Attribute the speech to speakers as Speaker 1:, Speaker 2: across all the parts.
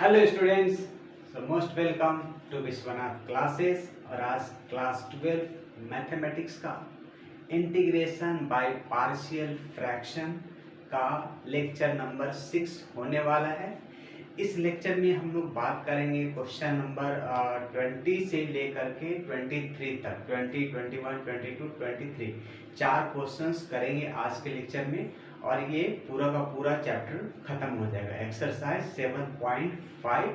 Speaker 1: Hello students, so most welcome to Vishwanath classes. और आज class 12 mathematics का इंटीग्रेशन बाय पार्शियल फ्रैक्शन का lecture number 6 होने वाला है। इस लेक्चर में हम लोग बात करेंगे क्वेश्चन नंबर 20 से लेकर के 23 तक, 20, 21, 22, 23 चार क्वेश्चंस करेंगे आज के लेक्चर में। और ये पूरा का पूरा चैप्टर खत्म हो जाएगा। एक्सरसाइज 7.5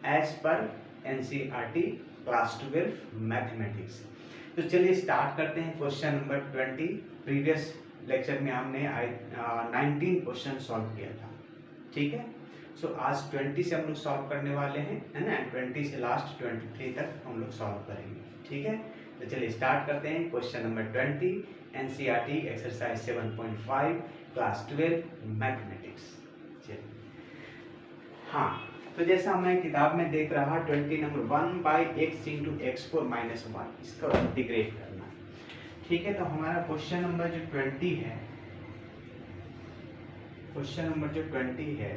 Speaker 1: एज पर एनसीईआरटी क्लास 12 मैथमेटिक्स। तो चलिए स्टार्ट करते हैं क्वेश्चन नंबर 20। प्रीवियस लेक्चर में हमने 19 क्वेश्चन सॉल्व किया था, ठीक है। सो आज 20 से हम लोग सॉल्व करने वाले हैं, है ना। 20 से लास्ट 23 तक हम लोग सॉल्व करेंगे, ठीक है। तो चलिए स्टार्ट करते हैं question number 20 NCERT exercise 7.5 class 12 mathematics. चलिए, हाँ, तो जैसा मैं किताब में देख रहा 20 number 1/x into x4 minus 1 इसका इंटीग्रेट करना, ठीक है। तो हमारा क्वेश्चन नंबर जो 20 है, क्वेश्चन नंबर जो 20 है,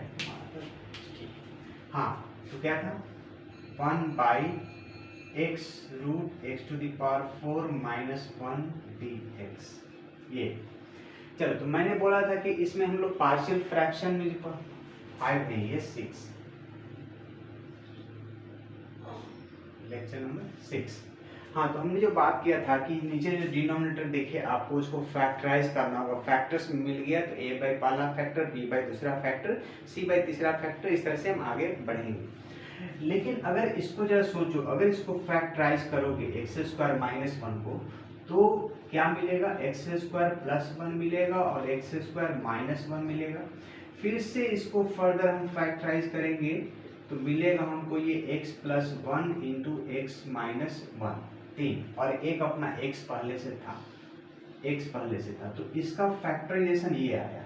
Speaker 1: हाँ, तो क्या था 1/x root x to the power 4 minus 1 dx। ये चलो, तो मैंने बोला था कि इसमें हम लोग पार्शियल फ्रैक्शन में 5 नहीं है 6, लेक्चर नंबर 6। हाँ, तो हमने जो बात किया था कि नीचे जो डिनोमिनेटर देखे आपको उसको फैक्टराइज करना होगा। फैक्टर्स मिल गया तो a बाई पहला फैक्टर, b बाई दूसरा फैक्टर, c बाई तीसरा फैक्टर, इस तरह से हम आगे बढ़ेंगे। लेकिन अगर इसको जरा सोचो, अगर इसको फैक्टराइज करोगे एक्स स्क्वायर माइनस 1 को, तो क्या मिलेगा? एक्स स्क्वायर प्लस 1 मिलेगा और एक्स स्क्वायर माइनस 1 मिलेगा। फिर से इसको फर्दर हम फैक्टराइज करेंगे तो मिलेगा हमको ये x plus 1 into x minus 1 3, और एक अपना x पहले से था, x पहले से था, तो इसका फैक्टराइजेशन ये आया।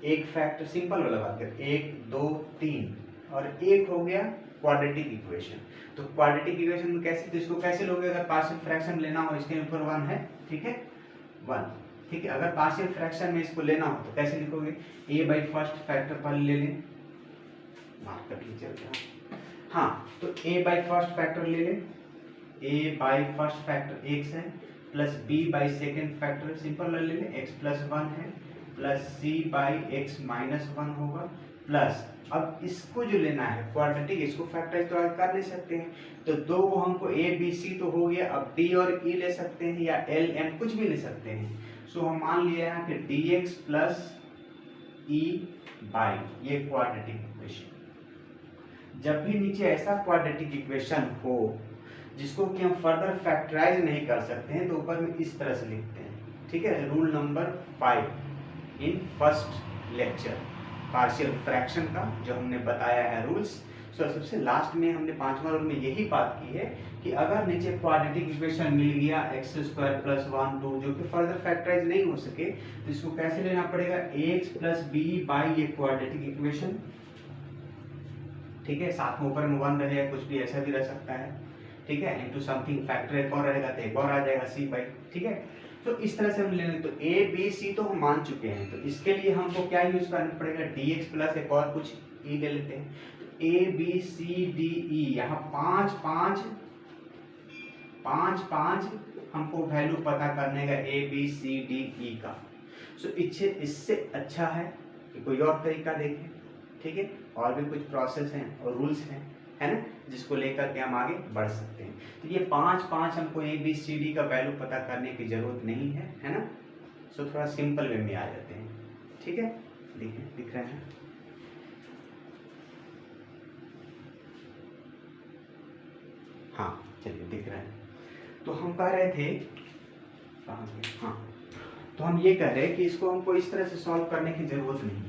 Speaker 1: एक फैक्टर सिंपल वाला बात कर, 1 2 3 और एक हो गया क्वाड्रेटिक इक्वेशन। तो क्वाड्रेटिक इक्वेशन में कैसे, तो इसको कैसे लोगे? अगर पार्शियल फ्रैक्शन लेना हो, इसके ऊपर 1 है, ठीक है, 1, ठीक है। अगर पार्शियल फ्रैक्शन में इसको लेना हो तो कैसे लिखोगे? a बाई फर्स्ट फैक्टर पहले ले लें, मार्क कर लीजिए। हाँ, तो a बाई फर्स्ट फैक्टर ले लें, a by first factor x है, plus b by second factor simple ले लें, x प्लस 1 है, plus c by x minus 1 होगा, प्लस अब इसको जो लेना है क्वाड्रेटिक, इसको फैक्टराइज तो कर नहीं सकते हैं, तो दो हमको a b c तो हो गया, अब d और e ले सकते हैं या l m कुछ भी ले सकते हैं। सो हम मान लिया यहाँ पे dx प्लस e बाई ये क्वाड्रेटिक इक्वेशन। जब भी नीचे ऐसा क्वाड्रेटिक इक्वेशन हो जिसको कि हम फर्दर फैक्टराइज नहीं कर सकते हैं, तो ऊपर में इस तरह से लिखते हैं, ठीक है। Rule number 5 in first lecture partial fraction का जो हमने बताया है रूल्स। सो सबसे लास्ट में हमने 5वां रूल में यही बात की है कि अगर नीचे क्वाड्रेटिक इक्वेशन मिल गया एक्स स्क्वायर प्लस 1 2 जो कि फर्दर फैक्टराइज नहीं हो सके, तो इसको कैसे लेना पड़ेगा? ax प्लस बी बाई ये क्वाड्रेटिक इक्वेशन, ठीक है। साथ में ऊपर में 1 रहेगा, कुछ भी ऐसा भी रह सकता है, ठीक है, इनटू समथिंग फैक्टर एक और रहेगा तो एक और आ जाएगा c बाई, ठीक है। तो इस तरह से हम लेंगे, तो a b c तो हम मान चुके हैं, तो इसके लिए हमको क्या यूज करना पड़ेगा? dx प्लस एक और कुछ e ले लेते हैं, तो a b c d e, यहाँ 5 5 5 5 हमको वैल्यू पता करने का a b c d e का। सो इससे अच्छा है कि कोई और तरीका देखें, ठीक है। और भी कुछ प्रोसेस हैं और रूल्स हैं, है ना, जिसको लेकर के हम आगे बढ़ सकते हैं। तो ये 5 5 हमको ए बी सी डी का वैल्यू पता करने की जरूरत नहीं है ना। सो थोड़ा सिंपल वे में आ जाते हैं, ठीक है। दिख रहे हैं, हाँ चलिए दिख रहे हैं। तो हम कह रहे थे, हाँ, तो हम ये कह रहे हैं कि इसको हमको इस तरह से सॉल्व करने की जरूरत नहीं है,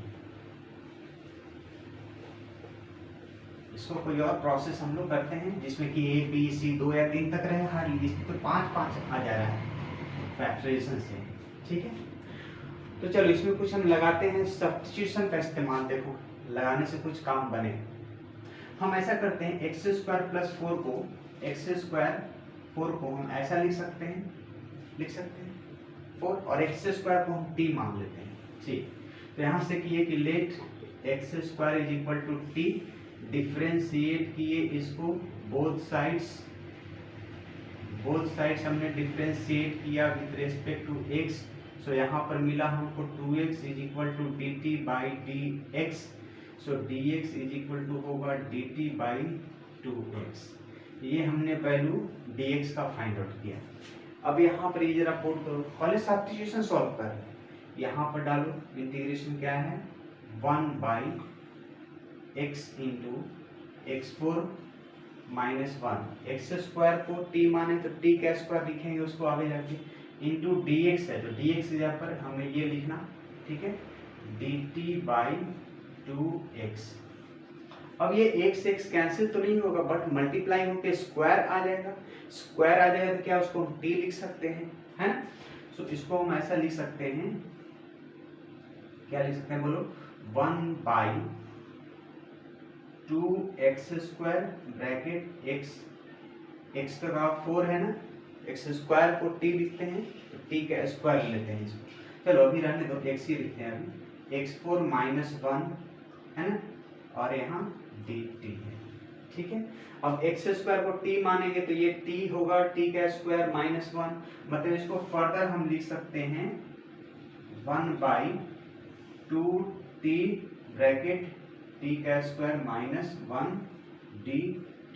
Speaker 1: इसको कोई और प्रोसेस हम लोग करते हैं जिसमें कि a b c 2 या 3 तक रहे, हर इसमें तो 5 5 आ जा रहा है फैक्टराइजेशन से, ठीक है। तो चलो इसमें कुछ हम लगाते हैं सब्स्टिट्यूशन का इस्तेमाल। देखो लगाने से कुछ काम बने। हम ऐसा करते हैं, एक्स स्क्वायर प्लस 4 को, एक्स स्क्वायर 4 को हम ऐसा लिख सकते हैं 4, और एक्स स्क्वायर को हम t मान लेते हैं, ठीक। तो यहाँ से किए कि let x square is equal to T, differentiate किए इसको बोथ साइड्स हमने डिफ्रेंशिएट किया with respect to x, so यहाँ पर मिला हमको 2x is equal to D T by D x, so D x is equal to होगा D T by 2x। ये हमने वैल्यू dx का फाइंड आउट किया। अब यहाँ पर ये जरा पुट करो, पहले सब्स्टिट्यूशन सॉल्व कर, यहाँ पर डालो, इंटीग्रेशन क्या है 1 by x into x four minus 1, x square को t माने तो t का स्क्वायर लिखेंगे उसको आगे जाके, इंटू dx है तो dx यहाँ पर हमें ये लिखना, ठीक है, dt बाई 2x। अब ये x कैंसिल तो नहीं होगा बट मल्टीप्लाई होकर स्क्वायर आ जाएगा, स्क्वायर आ जाएगा तो क्या उसको हम t लिख सकते हैं, है ना। सो इसको हम ऐसा लिख सकते हैं, क्या लिख सकते हैं बोलो, 1 by 2x square bracket x का भाग 4 है ना, x स्क्वायर को t लिखते हैं तो t का स्क्वायर लेते हैं इसको, चलो अभी रहने दो, x ही लिखते हैं अभी, x4 माइनस 1 है ना, और यहाँ dt है, ठीक है। अब x स्क्वायर को t मानेंगे तो ये t होगा t का स्क्वायर माइनस 1, मतलब इसको फर्दर हम लिख सकते हैं 1 बाई 2t ब्रैकेट t का स्क्वायर माइनस 1 dt।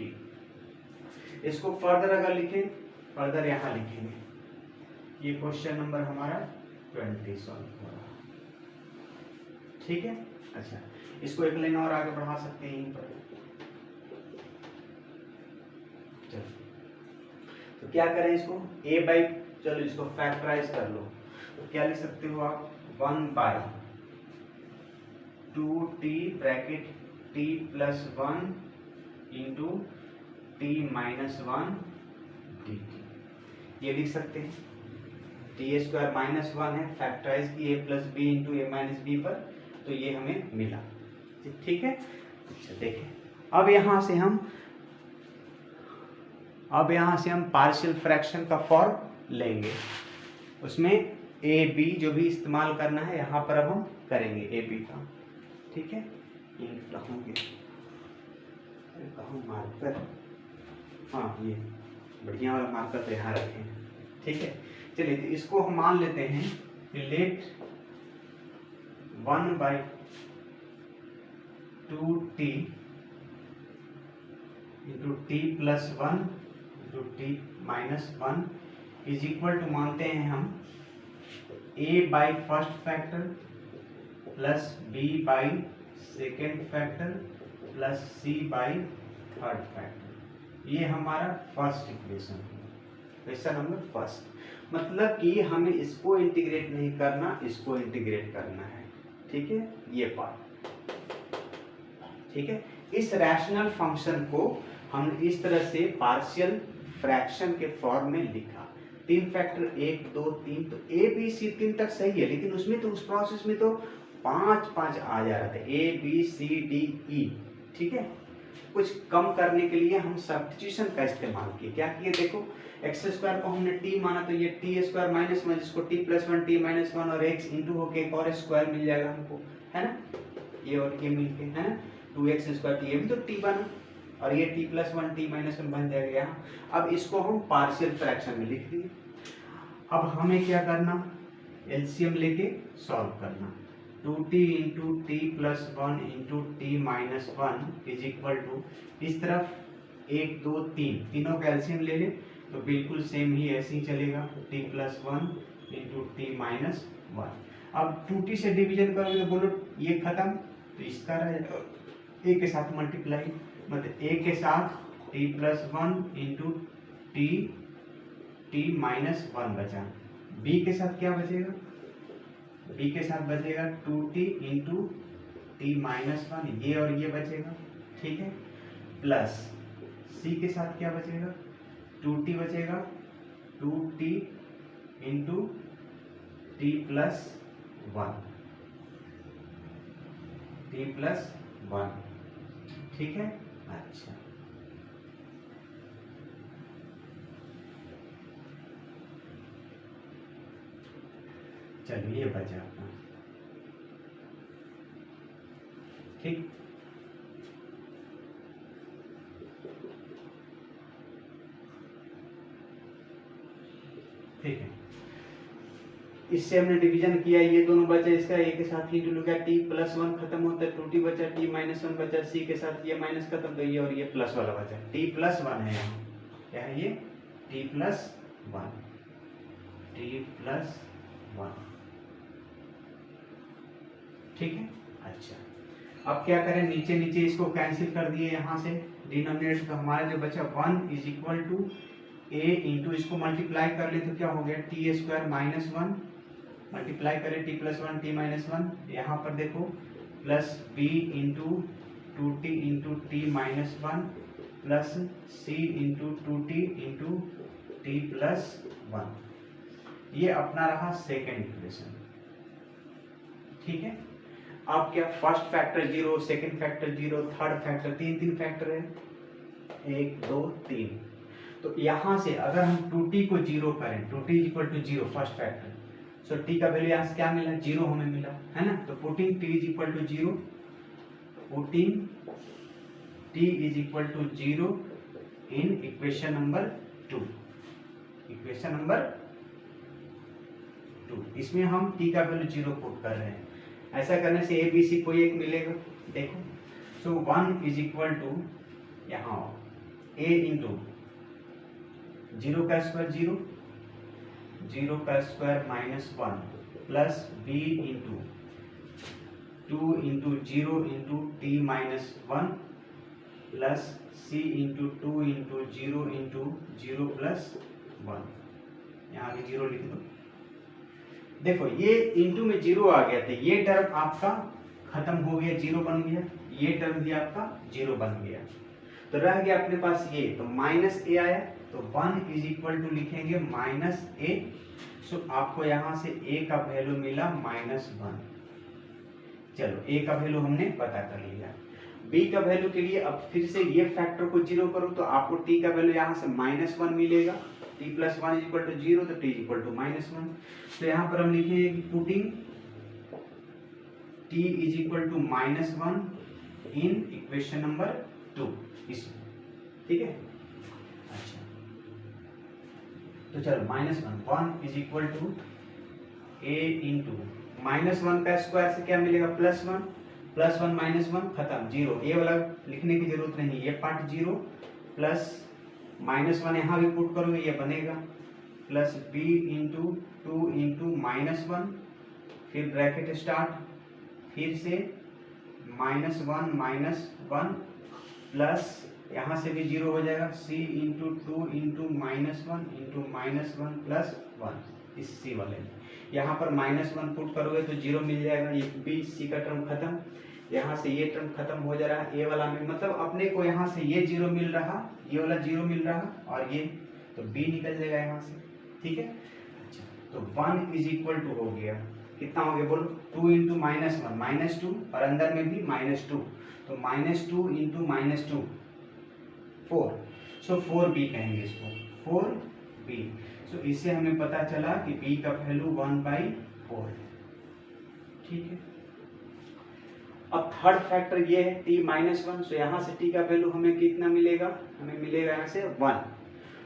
Speaker 1: इसको फर्दर अगर लिखें, फर्दर यहाँ लिखेंगे, ये क्वेश्चन नंबर हमारा 20 सॉल्व हो रहा, ठीक है। अच्छा, इसको एक लाइन और आगे बढ़ा सकते हैं यहीं पर, चलो तो क्या करें इसको a बाई, चलो इसको फैक्टराइज कर लो, तो क्या लिख सकते हो आप 1 by 2t bracket t plus 1 into t minus 1 dt, ये लिख सकते हैं। टी स्क्वायर माइनस 1 है, फैक्टराइज की a plus B into A minus B पर, तो ये हमें मिला, ठीक है। अच्छा देखें, अब यहाँ से हम पार्शियल फ्रैक्शन का फॉर्म लेंगे, उसमें ए बी जो भी इस्तेमाल करना है यहाँ पर अब हम करेंगे ए बी का, ठीक है। कहूँ मार्कर, हाँ ये बढ़िया वाला मार्कर तो यहाँ रखें, ठीक है। चलिए तो इसको हम मान लेते हैं कि let 1 by 2t into T plus 1 into T minus 1 is equal to, मानते हैं हम a by first factor plus b by second factor plus c by third factor, ये हमारा फर्स्ट इक्वेशन है, क्वेश्चन नंबर फर्स्ट। मतलब कि हमें इसको इंटीग्रेट नहीं करना, इसको इंटीग्रेट करना है, ठीक है, ये पार्ट, ठीक है। इस रैशनल फंक्शन को हमने इस तरह से पार्शियल फ्रैक्शन के फॉर्म में लिखा, 3 फैक्टर 1 2 3, तो ए बी सी 3 तक सही है, लेकिन उसमें तो उस प्रोसेस में तो 5 आ जा रहा था, ए बी सी डी ई, ठीक है। कुछ कम करने के लिए हम सब्स्टिट्यूशन का इस्तेमाल किए, क्या किए देखो, एक्स स्क्वायर को हमने टी माना तो ये टी स्क्वायर माइनस 1 जिसको टी प्लस 1 टी माइनस 1 और एक्स इंटू होके एक और स्क्वायर मिल जाएगा हमको, है ना, ये और ये मिलके, है ना, 2x स्क्वायर टी, ये भी तो टी बना, और ये टी प्लस 1 टी माइनस 1 बन जाएगा यहाँ। अब इसको हम पार्शियल फ्रैक्शन में लिख दिए। अब हमें क्या करना, एलसीएम लेके सॉल्व करना, 2t into T plus 1 into T minus 1 is equal to, इस तरफ 1 2 3 तीनों का एलसीएम ले लें तो बिल्कुल सेम ही ऐसे ही चलेगा, t plus 1 into T minus 1। अब 2t से डिवीजन करोगे तो बोलो ये खत्म, तो इसका रहेगा a के साथ मल्टीप्लाई, मतलब a के साथ t plus 1 into T minus 1 बचा, b के साथ क्या बचेगा, b के साथ बचेगा 2t इंटू टी माइनस 1, ये और ये बचेगा, ठीक है, प्लस c के साथ क्या बचेगा, 2t बचेगा, 2t इंटू टी प्लस 1, ठीक है। अच्छा चलिए ये बचा अपना, ठीक, ठीक है। इससे हमने डिवीजन किया, ये दोनों बचा, इसका ए के साथ ही डुल गया, टी प्लस वन खत्म होता है, 2t बचा, टी माइनस वन बचा, सी के साथ ये माइनस खत्म, तो ये और ये प्लस वाला बचा, टी प्लस वन है यहाँ, क्या है ये, T plus one, T plus one, ठीक है। अच्छा, अब क्या करें, नीचे नीचे इसको कैंसिल कर दिए यहाँ से, डिनोमिनेटर तो हमारा जो बचा 1 is equal to A into, इसको मल्टीप्लाई कर ले तो क्या हो गया, t square minus one, multiply करें t plus one t minus one, यहाँ पर देखो plus B into two t into T minus one plus c into two t into T plus one, ये अपना रहा सेकेंड इक्वेशन, ठीक है। अब क्या, first factor zero, second factor zero, third factor, तीन फैक्टर है, 1 2 3, तो यहाँ से अगर हम 2t को जीरो करें, 2t equal to zero first factor, so t का वैल्यू यहाँ से क्या मिला, जीरो हमें मिला है ना, तो putting t is equal to zero, putting t is equal to zero in equation number 2, equation number 2, इसमें हम t का वैल्यू जीरो पुट कर रहे हैं। ऐसा करने से ए बी सी कोई एक मिलेगा, देखो, सो 1 इज इक्वल टू यहाँ a इंटू जीरो का स्क्वायर जीरो, जीरो का square minus one plus B into 2 into zero into T minus one plus c into 2 into zero plus one, यहाँ आगे जीरो लिख दो। देखो ये इंटू में जीरो आ गया था, ये टर्म आपका खत्म हो गया, जीरो बन गया, ये टर्म भी आपका जीरो बन गया, तो रह गया अपने पास ये, तो माइनस ए आया, तो 1 इज इक्वल टू लिखेंगे माइनस ए, सो आपको यहाँ से a का वैल्यू मिला -1। चलो a का वैल्यू हमने पता कर लिया। b का वैल्यू के लिए अब फिर से ये फैक्टर को जीरो करो तो आपको t का वैल्यू यहाँ से -1 मिलेगा, t + 1 = 0, तो t = -1। तो यहाँ पर हम लिखेंगे कि putting t = -1 in equation number 2, इसमें, ठीक है। अच्छा, तो चलो -1 is equal to a into -1 का स्क्वायर से क्या मिलेगा, +1, +1 -1 खत्म, जीरो, ये वाला लिखने की जरूरत नहीं, ये पार्ट जीरो, प्लस -1 यहाँ भी पुट करोगे ये बनेगा, प्लस b इंटू 2 इंटू -1, फिर ब्रैकेट स्टार्ट, फिर से -1 प्लस यहाँ से भी जीरो हो जाएगा, c into 2 into -1 into -1 plus 1, इस c वाले में यहाँ पर -1 पुट करोगे तो जीरो मिल जाएगा, ये b c का टर्म खत्म, यहाँ से ये टर्म खत्म हो जा रहा है, a वाला में मतलब अपने को यहाँ से ये जीरो मिल रहा, ये वाला जीरो मिल रहा, और ये तो b निकल जाएगा यहाँ से, ठीक है। अच्छा, तो 1 इज इक्वल टू हो गया, कितना हो गया बोलो, 2 इंटू -1 -2, और अंदर में भी -2, तो -2 इंटू -2 4, सो 4b कहेंगे इसको, 4b। सो इससे हमें पता चला कि b का वैल्यू 1/4, ठीक है। अब थर्ड फैक्टर ये है t -1, सो यहाँ से t का वैल्यू हमें कितना मिलेगा, हमें मिलेगा यहाँ से 1,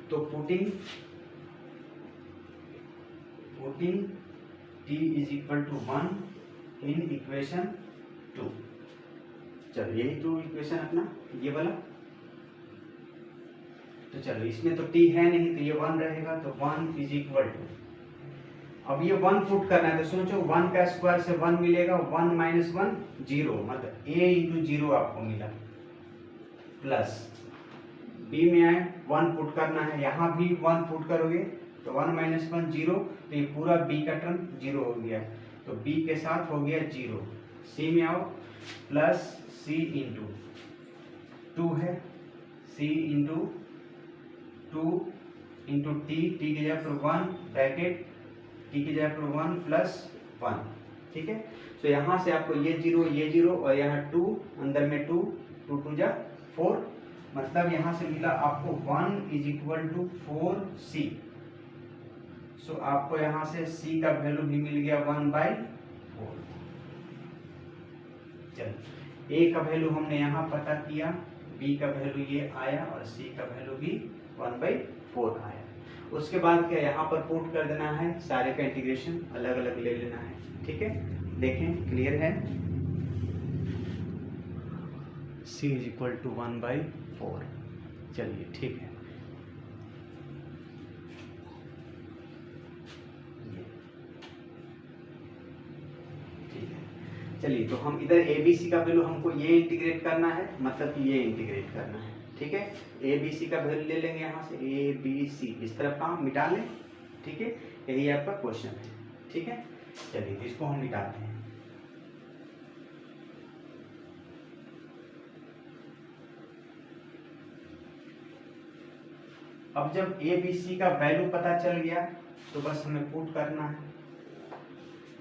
Speaker 1: तो पुटिंग t = 1 इन इक्वेशन 2। चलो यही तो इक्वेशन अपना ये वाला, तो चलो इसमें तो t है नहीं तो ये 1 रहेगा, तो 1 इज इक्वल टू, अब ये 1 पुट करना है तो सोचो 1 का स्क्वायर से 1 मिलेगा, 1 - 1 0, मतलब a इंटू 0 आपको मिला, प्लस b में आए 1 पुट करना है, यहाँ भी 1 पुट करोगे तो 1 - 1 0, तो ये पूरा b का टर्म 0 हो गया, तो b के साथ हो गया 0, c में आओ, प्लस c इंटू 2 है, c इंटू 2 इंटू t की जगह पर 1 ब्रैकेट, t की जगह पर 1 प्लस 1, ठीक है। तो यहाँ से आपको ये 0 और यहाँ 2, अंदर में 2 2 जा 4, मतलब यहाँ से मिला आपको 1 इज इक्वल टू 4c। सो आपको यहाँ से c का वैल्यू भी मिल गया 1/4। चलो ए का वैल्यू हमने यहाँ पता किया, बी का वैल्यू ये आया और सी का वैल्यू भी 1/4 आया। उसके बाद क्या यहाँ पर पुट कर देना है, सारे का इंटीग्रेशन अलग अलग ले लेना है। ठीक है, देखें क्लियर है। c is equal to 1/4। चलिए ठीक है, ठीक है। चलिए तो हम इधर ए बी सी का वैल्यू हमको ये इंटीग्रेट करना है, मतलब कि ये इंटीग्रेट करना है। ठीक है, ए बी सी का वैल्यू ले लेंगे यहाँ से, ए बी सी इस तरफ का हम मिटा लें। ठीक है, यही आपका क्वेश्चन है। ठीक है, चलिए इसको हम मिटाते हैं। अब जब ए बी सी का वैल्यू पता चल गया तो बस हमें पुट करना है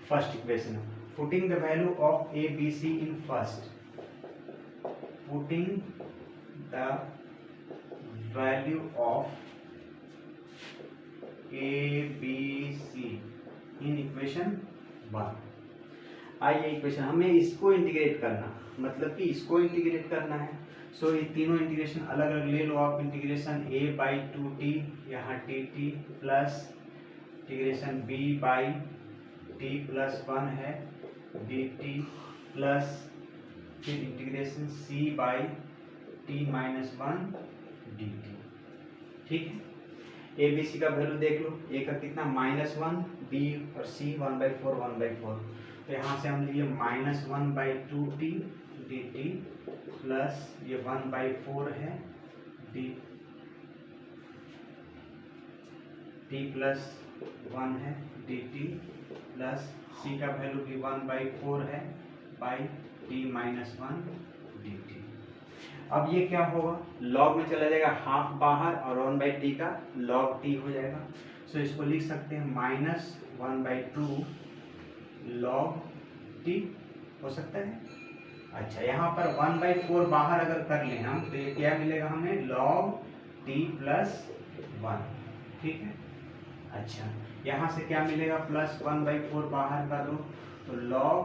Speaker 1: first equation, putting the value of A B C in first, putting the value of A B C in equation 1। आइए इक्वेशन हमें इसको इंटीग्रेट करना, मतलब कि इसको इंटीग्रेट करना है। सो ये तीनों इंटीग्रेशन अलग अलग ले लो आप। इंटीग्रेशन a/2t यहाँ dt plus integration b/t plus 1 है dt प्लस फिर इंटीग्रेशन c/t माइनस 1 dt। ठीक है, ए बी सी का वैल्यू देख लो, ए का कितना -1, बी और सी 1/4 तो यहाँ से हम लिए -1/2t dt प्लस ये 1/4 है t प्लस 1 है dt प्लस c का वैल्यू भी 1/4 है बाई t माइनस 1 dt। अब ये क्या होगा, log में चला जाएगा हाफ बाहर और 1/t का log t हो जाएगा। सो इसको लिख सकते हैं -1/2 log t हो सकता है। अच्छा, यहाँ पर 1/4 बाहर अगर कर लें हम तो ये क्या मिलेगा हमें, log t प्लस 1। ठीक है, अच्छा यहाँ से क्या मिलेगा, प्लस 1/4 बाहर कर दो तो log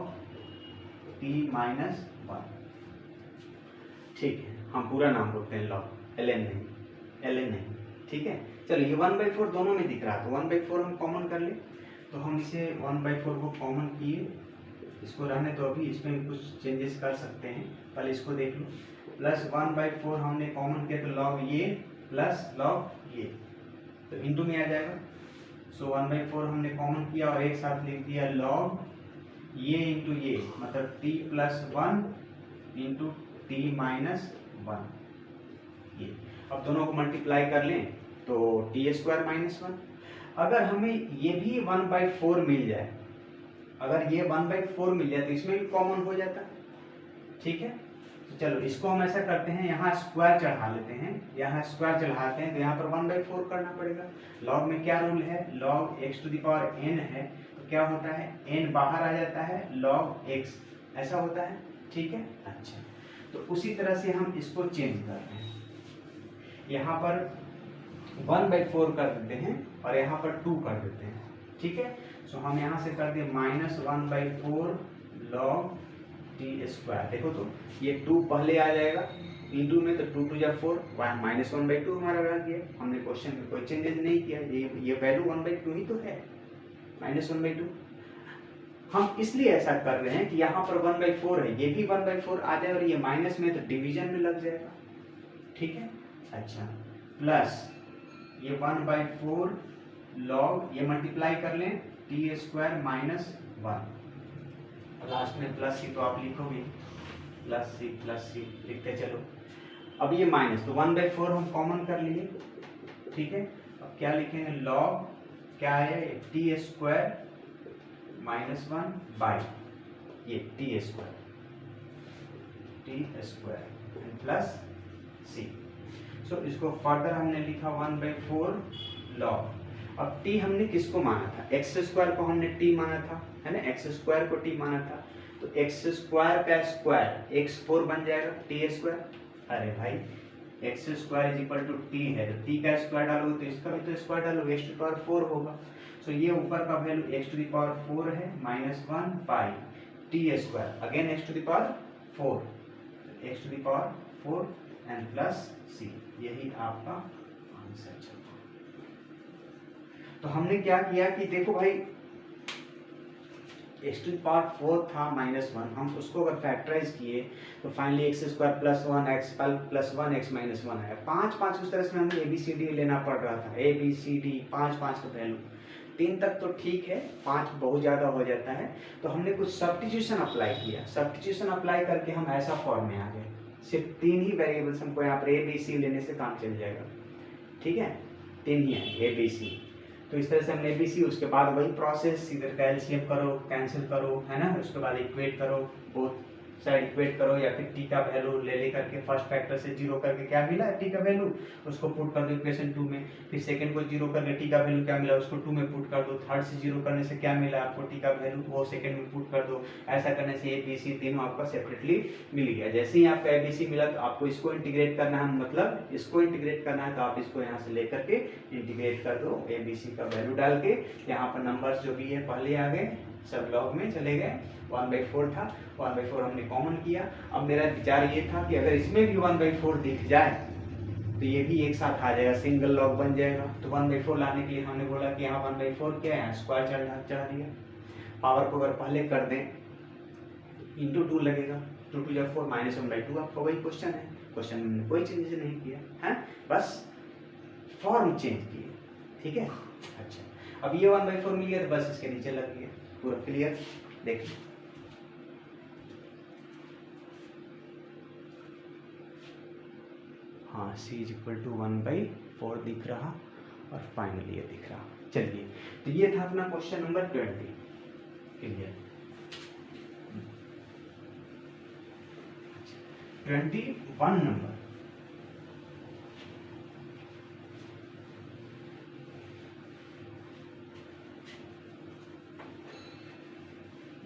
Speaker 1: t माइनस 1। ठीक है, हम पूरा नाम बोलते हैं log, ln नहीं। ठीक है, चलो ये 1/4 दोनों में दिख रहा है तो 1/4 हम कॉमन कर ले, तो हम इसे 1/4 को कॉमन किए, इसको रहने तो अभी इसमें कुछ चेंजेस कर सकते हैं, पहले इसको देख लो। प्लस 1/4 हमने कॉमन किया तो log ये प्लस log ये तो इंटू में आ जाएगा। सो 1/4 हमने कॉमन किया और एक साथ लिख दिया log ये इंटू ये, मतलब t plus 1 into t minus 1 ये। अब दोनों को मल्टीप्लाई कर लें तो t² माइनस 1। अगर हमें ये भी 1/4 मिल जाए, अगर ये 1/4 मिल जाए तो इसमें भी कॉमन हो जाता। ठीक है, तो चलो इसको हम ऐसा करते हैं, यहाँ स्क्वायर चढ़ा लेते हैं, यहाँ स्क्वायर चढ़ाते हैं तो यहाँ पर 1/4 करना पड़ेगा। लॉग में क्या रूल है, log x⁴n है तो क्या होता है, n बाहर आ जाता है log x, ऐसा होता है। ठीक है, अच्छा तो उसी तरह से हम इसको चेंज करते हैं, यहाँ पर 1/4 कर देते हैं और यहाँ पर 2 कर देते हैं। ठीक है, सो हम यहाँ से कर दिए -1/4 log t²। देखो तो ये 2 पहले आ जाएगा इंटू में तो 2 × 4 -1/2 हमारा रह गया। हमने क्वेश्चन में कोई चेंजेस नहीं किया, ये वैल्यू 1/2 ही तो है, -1/2। हम इसलिए ऐसा कर रहे हैं कि यहाँ पर 1/4 है, ये भी 1/4 आ जाए और ये माइनस में तो डिवीजन में लग जाएगा। ठीक है, अच्छा प्लस ये 1/4 log ये मल्टीप्लाई कर लें t² माइनस 1, लास्ट में प्लस सी तो आप लिखोगे प्लस सी लिखते चलो। अब ये माइनस तो 1/4 हम कॉमन कर लिए। ठीक है, अब क्या लिखेंगे, log क्या है t² माइनस 1 बाई ये t² प्लस सी। सो इसको फर्दर हमने लिखा 1/4 log। अब t हमने किसको माना था, x² को हमने t माना था, है ना, x² को t माना था तो x² का स्क्वायर x4 बन जाएगा t²। अरे भाई x² = t है तो t का स्क्वायर डालोगे तो इसका भी तो स्क्वायर डालोगे, x⁴ होगा। सो ये ऊपर का वैल्यू x⁴ है -1 by t², again x⁴ x to the power 4 and plus c, यही आपका आंसर चला। तो हमने क्या किया कि देखो भाई एक्स टू द पावर 4 था -1, हम उसको अगर फैक्टराइज किए तो finally x square plus 1 x plus 1 x minus 1 आया। 5 उस तरह से हमें ABCD लेना पड़ रहा था, ABCD 5 का वैल्यू। 3 तक तो ठीक है, 5 बहुत ज़्यादा हो जाता है, तो हमने कुछ सब्स्टिट्यूशन अप्लाई किया। सब्स्टिट्यूशन अप्लाई करके हम ऐसा फॉर्म में आ गए, सिर्फ 3 ही वेरिएबल्स हमको यहाँ पर ABC लेने से काम चल जाएगा, ठीक है, 3 ही है ABC। तो इस तरह से हमने ABC, उसके बाद वही प्रोसेस, इधर का एलसीएम करो, कैंसिल करो, है ना, उसके बाद इक्वेट करो, बोथ साइड इक्वेट करो, या फिर टी का वैल्यू ले करके फर्स्ट फैक्टर से 0 करके क्या मिला टी का वैल्यू, उसको पुट कर दो इक्वेशन 2 में, फिर सेकंड को 0 करके टी का वैल्यू क्या मिला उसको 2 में पुट कर दो, थर्ड से 0 करने से क्या मिला आपको टी का वैल्यू, वो सेकंड में पुट कर दो। ऐसा करने से ABC तीनों आपका सेपरेटली मिल गया। जैसे ही आपका ABC मिला तो आपको इसको इंटीग्रेट करना है, मतलब इसको इंटीग्रेट करना है, तो आप इसको यहाँ से लेकर के इंटीग्रेट कर दो ABC का वैल्यू डाल के। यहाँ पर नंबर्स जो भी है पहले आ गए, सब लॉग में चले गए। 1/4 था, 1/4 हमने कॉमन किया। अब मेरा विचार ये था कि अगर इसमें भी 1/4 दिख जाए तो ये भी एक साथ आ जाएगा, सिंगल लॉग बन जाएगा। तो 1/4 लाने के लिए हमने बोला कि यहाँ 1/4 क्या है, स्क्वायर चढ़ा दिया। पावर को अगर पहले कर दें इंटू 2 लगेगा, 2 2 4 -1/2 आपका वही क्वेश्चन है। क्वेश्चन में कोई चेंज नहीं किया है, बस फॉर्म चेंज किए, ठीक है। अच्छा, अब ये 1/4 मिल गया तो बस इसके नीचे लग गया, पूरा क्लियर। देखिए हाँ, C = 1/4 दिख रहा और फाइनली ये दिख रहा। चलिए, तो ये था अपना क्वेश्चन नंबर 20, क्लियर। 21 नंबर,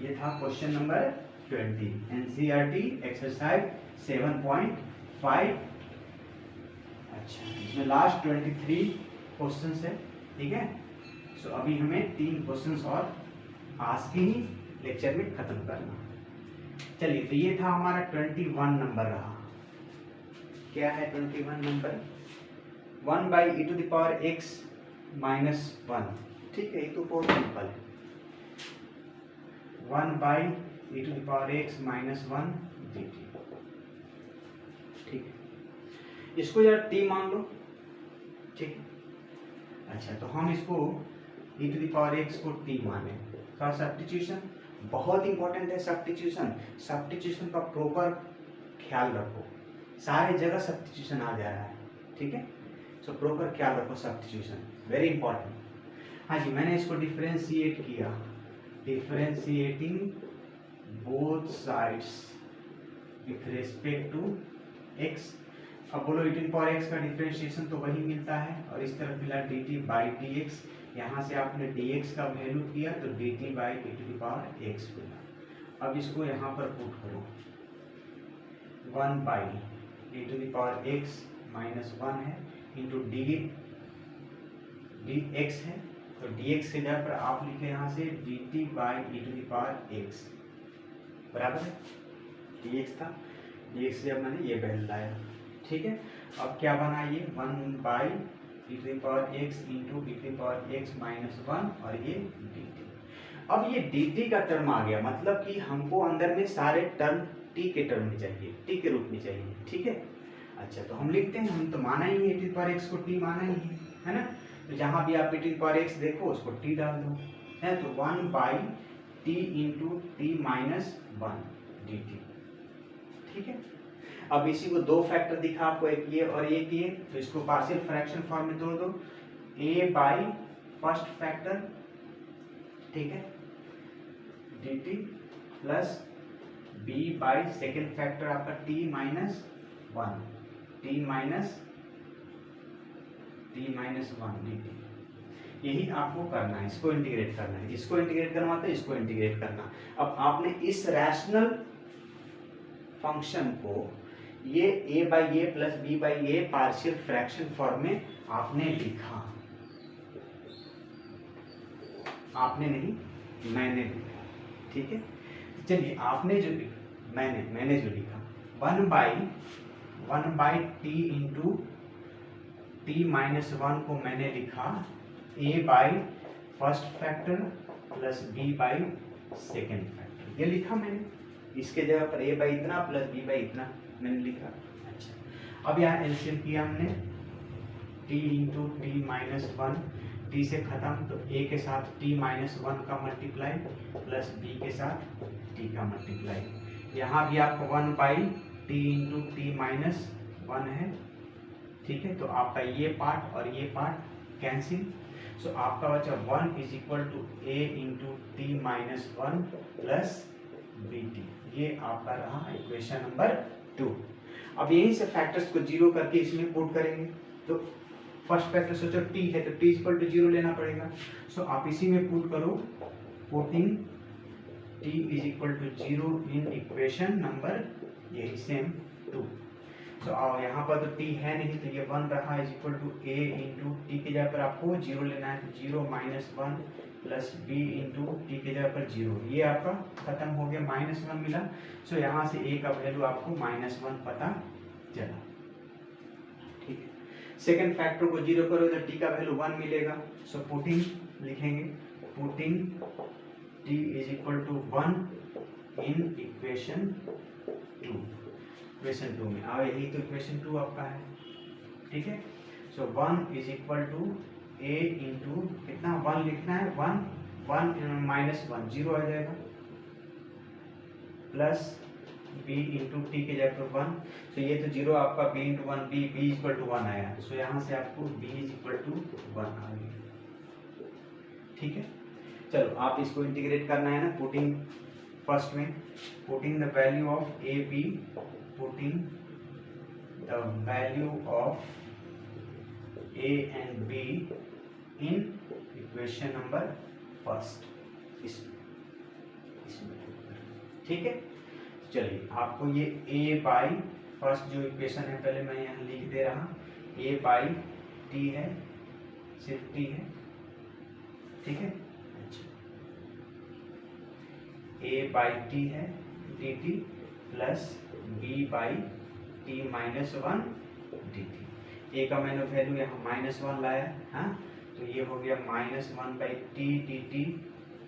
Speaker 1: ये था क्वेश्चन नंबर 20, NCERT एक्सरसाइज 7.5। अच्छा, इसमें लास्ट 23 क्वेश्चंस है, ठीक है। सो अभी हमें 3 क्वेश्चंस और आज के ही लेक्चर में खत्म करना। चलिए, तो ये था हमारा 21 नंबर रहा। क्या है 21 नंबर, 1/e⁻x - 1, ठीक है, ये तो बहुत सिंपल है। 1/e⁻x - 1 dt, ठीक है। इसको यार t मान लो, ठीक है। अच्छा, तो हम इसको e⁻x को t माने, का सब्स्टिट्यूशन बहुत इंपॉर्टेंट है। सब्स्टिट्यूशन का प्रॉपर ख्याल रखो, सारे जगह सब्स्टिट्यूशन आ जा रहा है, ठीक है। सो प्रॉपर ख्याल रखो, सब्स्टिट्यूशन वेरी इंपॉर्टेंट। हाँ जी, मैंने इसको डिफरेंशिएट किया, differentiating both sides with respect to x। अब बोलो e⁻x का डिफरेंशिएशन तो वही मिलता है, और इस तरफ मिला dt/dx। यहाँ से आपने dx का वैल्यू किया तो dt/e⁻x मिला। अब इसको यहाँ पर पुट करो, 1/e⁻x - 1 है इंटू dx है, तो dx के जगह पर आप लिखे यहाँ से dt/e⁻x बराबर है, dx था, dx से अब मैंने ये वैल्यू लाया, ठीक है। अब क्या बना ये 1/e⁻x इंटू e⁻x - 1 और ये dt। अब ये dt का टर्म आ गया, मतलब कि हमको अंदर में सारे टर्म t के टर्म में चाहिए, t के रूप में चाहिए, ठीक है। अच्छा, तो हम लिखते हैं, हम तो माना ही है e⁻x को t माना ही है ना। तो जहाँ भी आप e⁻x देखो उसको t डाल दो, है तो 1/t इंटू t - 1 dt, ठीक है। अब इसी को 2 फैक्टर दिखा आपको, एक ये और एक ये, तो इसको पार्शियल फ्रैक्शन फॉर्म में तोड़ दो, a बाई फर्स्ट फैक्टर, ठीक है, dt plus b by second factor आपका t - 1, t - 1 dt। यही आपको करना है, इसको इंटीग्रेट करना है, इसको इंटीग्रेट करना तो इसको इंटीग्रेट करना। अब आपने इस रैशनल फंक्शन को ये a/a plus b/a partial fraction form में आपने लिखा, आपने नहीं, मैंने लिखा, ठीक है। चलिए, आपने जो लिखा, मैंने जो लिखा, one by t into T minus one को मैंने लिखा a by first factor plus b by second factor, ये लिखा मैंने। इसके जगह पर ए बाई इतना प्लस बी बाई इतना मैंने लिखा। अच्छा, अब यहाँ एलसीएम किया हमने, t into T minus one, t से खत्म तो ए के साथ टी माइनस वन का मल्टीप्लाई प्लस बी के साथ टी का मल्टीप्लाई। यहाँ भी आपको one by t into T minus one है, ठीक है। तो आपका ये पार्ट और ये पार्ट कैंसिल, सो आपका बचा one is equal to A into T minus one plus B T. ये आपका रहा इक्वेशन नंबर 2। अब यहीं से फैक्टर्स को जीरो करके इसमें पुट करेंगे। तो फर्स्ट फैक्टर सोचो टी है तो टी इक्वल टू जीरो लेना पड़ेगा। सो आप इसी में पुट करो, putting T is equal to zero in equation number यही सेम 2। तो आओ यहाँ पर तो टी है नहीं तो ये 1 रहा is equal to A into T के जगह पर आपको जीरो लेना है, तो zero minus one plus B into T के जगह पर जीरो, ये आपका खत्म हो गया, -1 मिला। सो यहाँ से ए का वैल्यू आपको -1 पता चला, ठीक है। सेकेंड फैक्टर को जीरो करो तो टी का वैल्यू 1 मिलेगा। सो पुटिंग लिखेंगे, putting T is equal to 1 in equation 2। Equation 2 में आओ, यही तो इक्वेशन 2 आपका है, ठीक है। So 1 is equal to A into कितना 1 लिखना है, 1 माइनस 1 जीरो आ जाएगा, प्लस बी इंटू टी के जगह पर 1। तो ये तो जीरो आपका B into 1 B equal to 1 आया। सो यहाँ से आपको बी इज इक्वल टू 1 आ गया, ठीक है। चलो आप इसको इंटीग्रेट करना है ना, पुटिंग फर्स्ट में putting the value of A B, putting the value of a and b in equation number first, इसमें ठीक है। चलिए आपको ये a बाई फर्स्ट जो इक्वेशन है पहले मैं यहाँ लिख दे रहा, a बाई टी है, सिर्फ टी है, ठीक है। a बाई टी है d T plus b by T minus 1 D t. A का मैंने वैल्यू यहाँ -1 लाया, हाँ, तो ये हो गया -1 by T D T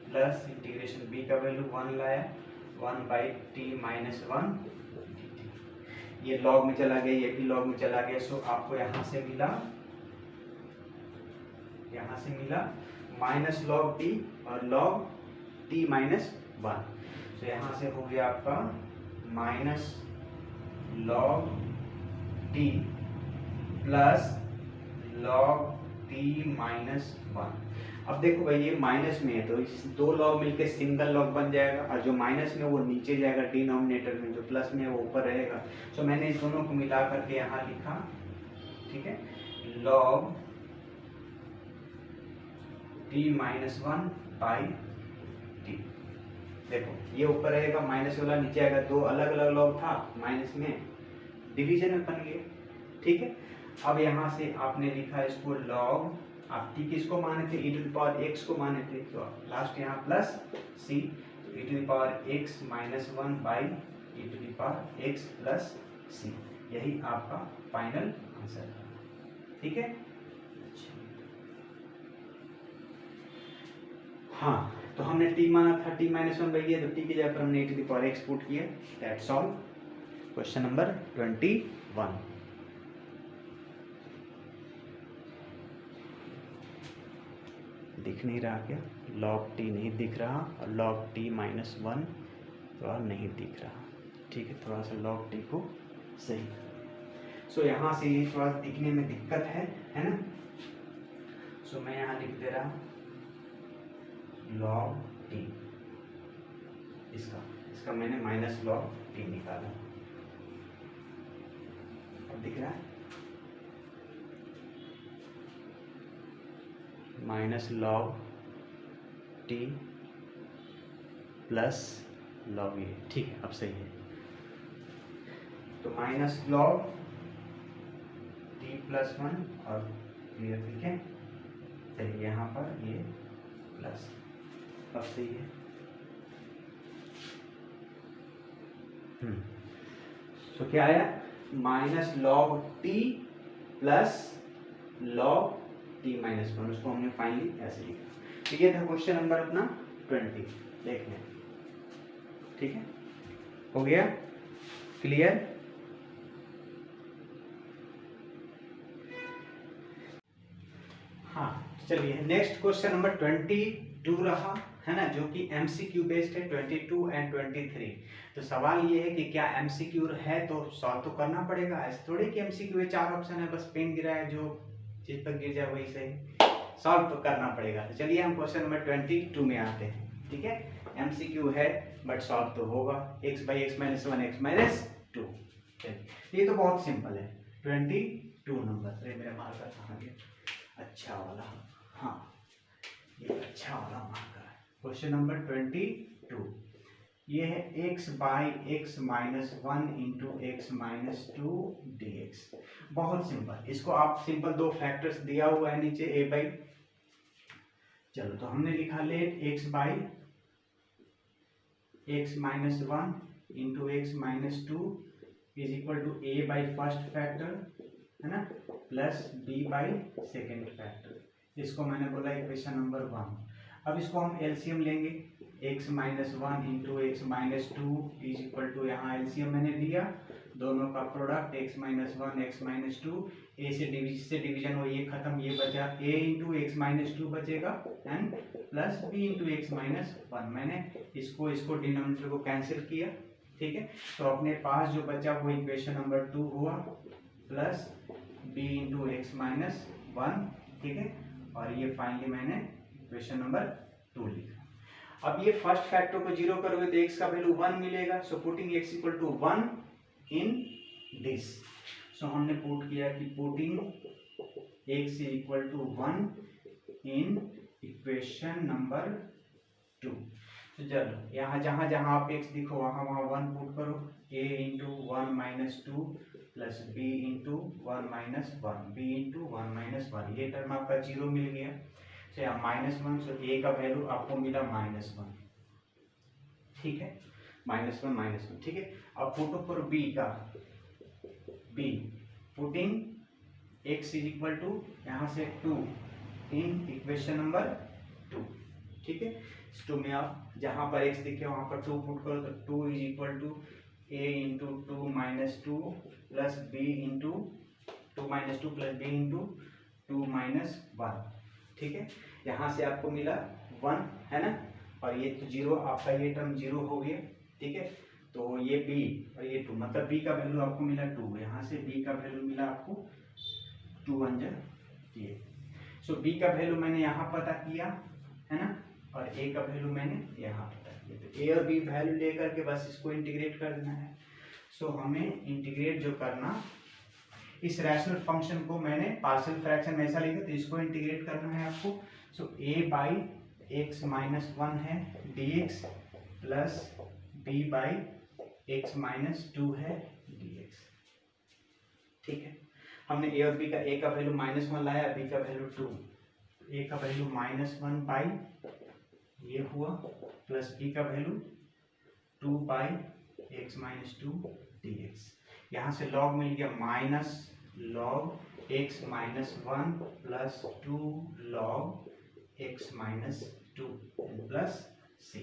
Speaker 1: plus integration B का वैल्यू 1 लाया 1 by T minus 1 D T. ये लॉग में चला गया, ये भी लॉग में चला गया। सो आपको यहाँ से मिला माइनस लॉग टी और लॉग टी माइनस 1। तो यहाँ से हो गया आपका minus log t plus log T minus 1। अब देखो भाई ये माइनस में है तो इस दो लॉग मिलके सिंगल लॉग बन जाएगा, और जो माइनस में वो नीचे जाएगा डिनोमिनेटर में, जो प्लस में है वो ऊपर रहेगा। तो मैंने इस दोनों को मिला करके यहाँ लिखा, ठीक है, log T minus 1 by T. देखो ये ऊपर रहेगा, माइनस वाला नीचे आएगा, दो अलग अलग लॉग था माइनस में, डिवीजन में बन गए, ठीक है। अब यहाँ से आपने लिखा इसको लॉग, आप टी किसको माने थे, e to the power x को माने थे, तो लास्ट यहाँ प्लस c, तो e to the power x minus 1 by e to the power x plus c, यही आपका फाइनल आंसर है, ठीक है। हाँ, तो हमने t माना था t माइनस 1 बाई, तो t की जगह पर हमने e to the power x put किया। That's all. Question number 21। दिख नहीं रहा क्या, log t नहीं दिख रहा और log t माइनस 1 थोड़ा नहीं दिख रहा, ठीक है, थोड़ा सा log t को सही। सो यहाँ से ये थोड़ा दिखने में दिक्कत है ना। सो मैं यहाँ लिख दे रहा log t, इसका मैंने माइनस log t निकाला, अब दिख रहा है minus log t plus log a, ठीक है, अब सही है। तो माइनस लॉग टी प्लस 1 और ये, ठीक है, चलिए यहाँ पर ये प्लस, अब सही है। तो क्या आया minus log t plus log T minus 1, उसको हमने फाइनली ऐसे लिखा। तो ये था क्वेश्चन नंबर अपना 20, देख लें। ठीक है, हो गया क्लियर। हाँ चलिए नेक्स्ट क्वेश्चन नंबर 22 रहा है ना, जो कि एमसीक्यू बेस्ड है 22 एंड 23। तो सवाल ये है कि क्या एमसीक्यू है तो सॉल्व तो करना पड़ेगा, ऐसे थोड़ी कि एमसीक्यू है 4 ऑप्शन है बस पेन गिरा है जो चीज पर गिर जाए वही सही, सॉल्व तो करना पड़ेगा। तो चलिए हम क्वेश्चन नंबर 22 में आते हैं। ठीक है, एमसीक्यू है बट सॉल्व तो होगा, x by x minus 1 x minus 2। चलिए ये तो बहुत सिंपल है। 22 नंबर, अरे मेरा मार्कर कहाँ गया, अच्छा वाला, हाँ ये अच्छा वाला मार्कर है। क्वेश्चन नंबर 22 ये है x by x minus 1 into x minus 2 D x. बहुत सिंपल, इसको आप सिंपल दो फैक्टर्स दिया हुआ है नीचे a बाई, चलो तो हमने लिखा let x by x minus 1 into x minus 2 is equal to a by first factor है ना plus b by second factor. इसको मैंने बोला इक्वेशन नंबर 1। अब इसको हम एलसीएम लेंगे, x minus 1 into x minus 2 is equal to, यहाँ एलसीएम मैंने लिया, दोनों का product x minus 1 x minus 2, a से डिवीजन हो ये खत्म, ये बचा a इंटू एक्स माइनस 2 बचेगा and plus b into x minus 1। मैंने इसको डिनोमिनेटर को कैंसिल किया। ठीक है, तो अपने पास जो बचा वो इक्वेशन नंबर 2 हुआ plus b into x minus 1। ठीक है, और ये फाइनली मैंने इक्वेशन नंबर 2 लिखा। अब ये फर्स्ट फैक्टर को जीरो करोगे तो x का वैल्यू 1 मिलेगा, so putting x equal to 1 in this. So हमने पुट किया कि putting x equal to 1 in equation number 2। तो चलो यहाँ जहाँ जहाँ आप x दिखो वहाँ वहाँ 1 पुट करो, a into 1 minus 2 plus b into 1 minus 1, b into 1 minus 1, ये टर्म आपका 0 मिल गया। तो यहाँ -1, सो a का वैल्यू आपको मिला -1। ठीक है, -1 ठीक है। अब पुट करो b का, b putting x is equal to यहाँ से 2 इन इक्वेशन नंबर 2। ठीक है, तो में आप जहाँ पर x दिखे वहाँ पर 2 पुट करो, तो 2 is equal to a into 2 minus 2 plus b into 2 minus 2 plus b into 2 minus 1। ठीक है, यहाँ से आपको मिला 1 है ना, और ये तो 0, आपका ये टर्म 0 हो गया। ठीक है, तो ये b और ये 2, मतलब b का वैल्यू आपको मिला 2, यहाँ से b का वैल्यू मिला आपको 2 1 ये। सो b का वैल्यू मैंने यहाँ पता किया है ना, और a का वैल्यू मैंने यहाँ पता किया। तो a और b वैल्यू लेकर के बस इसको इंटीग्रेट कर देना है। सो हमें इंटीग्रेट जो करना, इस रैशनल फंक्शन को मैंने पार्शियल फ्रैक्शन में ऐसा लिखा, तो इसको इंटीग्रेट करना है आपको। सो a बाई एक्स माइनस 1 है dx plus b by x minus 2 है dx। ठीक है, हमने a और b का, a का वैल्यू -1 लाया, b का वैल्यू 2, a का वैल्यू -1 बाई ये हुआ प्लस b का value 2 by x minus 2 dx। यहाँ से लॉग मिल गया minus log x minus 1 plus 2 log x minus 2 plus c।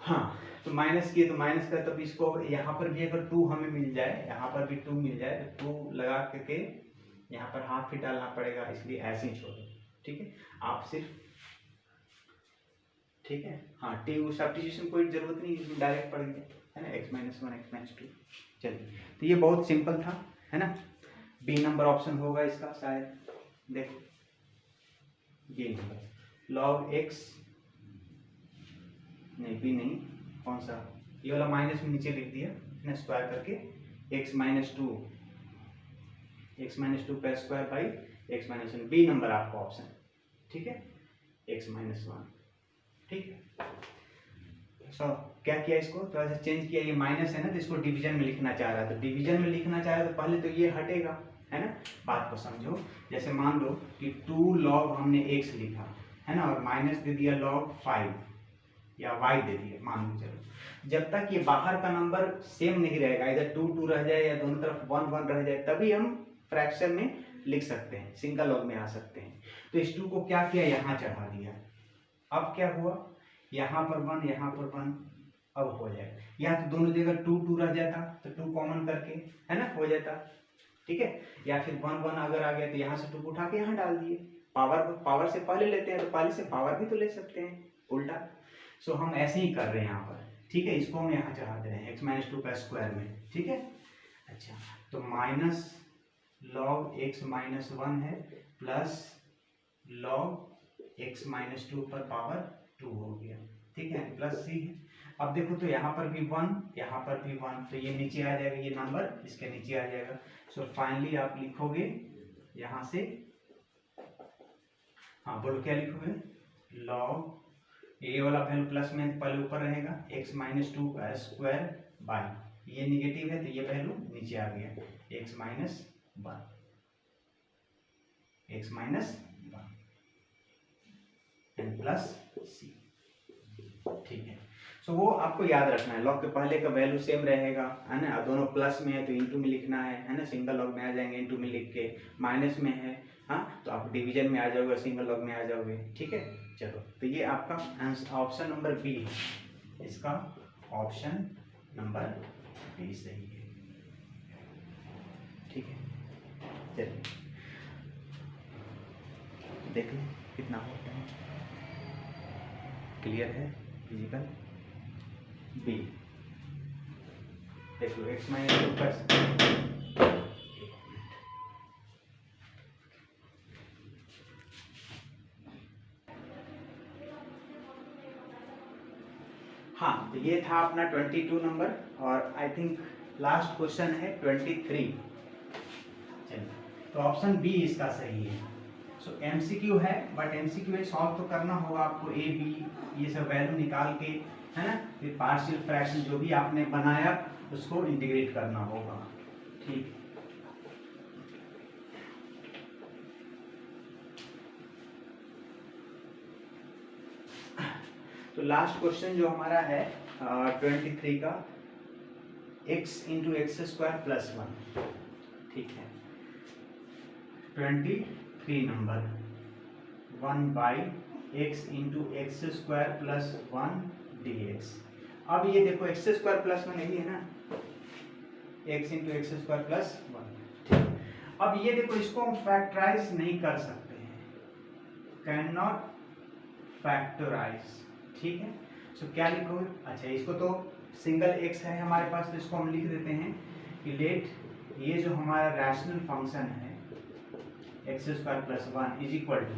Speaker 1: हाँ, तो माइनस किए तो माइनस का, तब इसको यहाँ पर भी अगर 2 हमें मिल जाए, यहाँ पर भी 2 मिल जाए, तो 2 लगा करके यहाँ पर हाफ ही डालना पड़ेगा, इसलिए ऐसे ही छोड़ो। ठीक है, आप सिर्फ, ठीक है, हाँ टी सब्स्टिट्यूशन कोई जरूरत नहीं, इसमें डायरेक्ट पढ़ गया है ना, x माइनस 1 x माइनस 2। चलिए, तो ये बहुत सिंपल था है ना, बी नंबर ऑप्शन होगा इसका शायद, देखो ये नंबर लॉग x, नहीं बी नहीं, कौन सा, ये वाला माइनस में नीचे लिख दिया ना, स्क्वायर करके x minus 2 plus square by x minus 1, B number आपका ऑप्शन। ठीक है, x माइनस 1। ठीक है, सो क्या किया, इसको थोड़ा सा चेंज किया, ये माइनस है ना, तो इसको डिवीजन में लिखना चाह रहा है, तो डिवीजन में लिखना चाह रहा है तो पहले तो ये हटेगा है ना। बात को समझो, जैसे मान लो कि 2 लॉग हमने x लिखा है ना, और माइनस दे दिया लॉग 5 या y दे दिया मान लो, चलो जब तक ये बाहर का नंबर सेम नहीं रहेगा, इधर 2 2 रह जाए या दोनों तरफ 1 1 रह जाए, तभी हम फ्रैक्शन में लिख सकते हैं, सिंगल लॉग में आ सकते हैं। तो इस 2 को क्या किया, यहाँ चढ़ा दिया। अब क्या हुआ, यहाँ पर 1 यहाँ पर 1, अब हो जाएगा। यहाँ तो दोनों जगह 2 2 रह जाता तो 2 कॉमन करके, है ना, हो जाता, ठीक है। या फिर 1 1 अगर आ गया तो यहाँ से 2 उठा के यहाँ डाल दिए। पावर से पहले लेते हैं तो पहले से पावर भी तो ले सकते हैं उल्टा। सो हम ऐसे ही कर रहे हैं यहाँ पर, ठीक है। इसको हम यहाँ चढ़ा दे रहे हैं x-2 का स्क्वायर में, ठीक है। अच्छा, तो माइनस लॉग x-1 है प्लस लॉग x-2 पर पावर 2 हो गया, ठीक है, प्लस c है। अब देखो तो यहाँ पर भी 1 यहाँ पर भी 1, तो ये नीचे आ जाएगा, ये नंबर इसके नीचे आ जाएगा। सो फाइनली आप लिखोगे यहाँ से, हाँ बोलो क्या लिखोगे, लॉग ये वाला वैल्यू प्लस में पहले ऊपर रहेगा x-2 का स्क्वायर बाई, ये निगेटिव है तो ये वैल्यू नीचे आ गया x-1 एंड प्लस c, ठीक है। सो वो आपको याद रखना है, लॉग के पहले का वैल्यू सेम रहेगा, है ना। दोनों प्लस में है तो इंटू में लिखना है ना, सिंगल लॉग में आ जाएंगे इंटू में लिख के। माइनस में है, हाँ, तो आप डिवीजन में आ जाओगे, सिंगल लॉग में आ जाओगे, ठीक है। चलो, तो ये आपका ऑप्शन नंबर बी है, इसका ऑप्शन नंबर बी सही है, ठीक है। चलिए देख लें कितना होता है, क्लियर है फिजिकल बी। देख लो x-2 का, हाँ, तो ये था अपना 22 नंबर और आई थिंक लास्ट क्वेश्चन है 23। चलिए, तो ऑप्शन बी इसका सही है। सो एमसीक्यू है, बट एमसीक्यू में सॉल्व तो करना होगा आपको, ए बी ये सब वैल्यू निकाल के, है ना, फिर पार्शियल फ्रैक्शन जो भी आपने बनाया उसको इंटीग्रेट करना होगा, ठीक। तो लास्ट क्वेश्चन जो हमारा है 23 का, x into x square plus 1, ठीक है। 23 number 1 by x into x square plus 1 dx। अब ये देखो एक्स स्क्वायर प्लस 1 यही है ना, x into x square plus 1, ठीक। अब ये देखो इसको हम फैक्टराइज नहीं कर सकते हैं, कैन नॉट फैक्टराइज, ठीक है। सो क्या लिखोगे, अच्छा इसको तो सिंगल x है हमारे पास, तो इसको हम लिख देते हैं कि लेट ये जो हमारा रैशनल फंक्शन है x square plus 1 is equal to,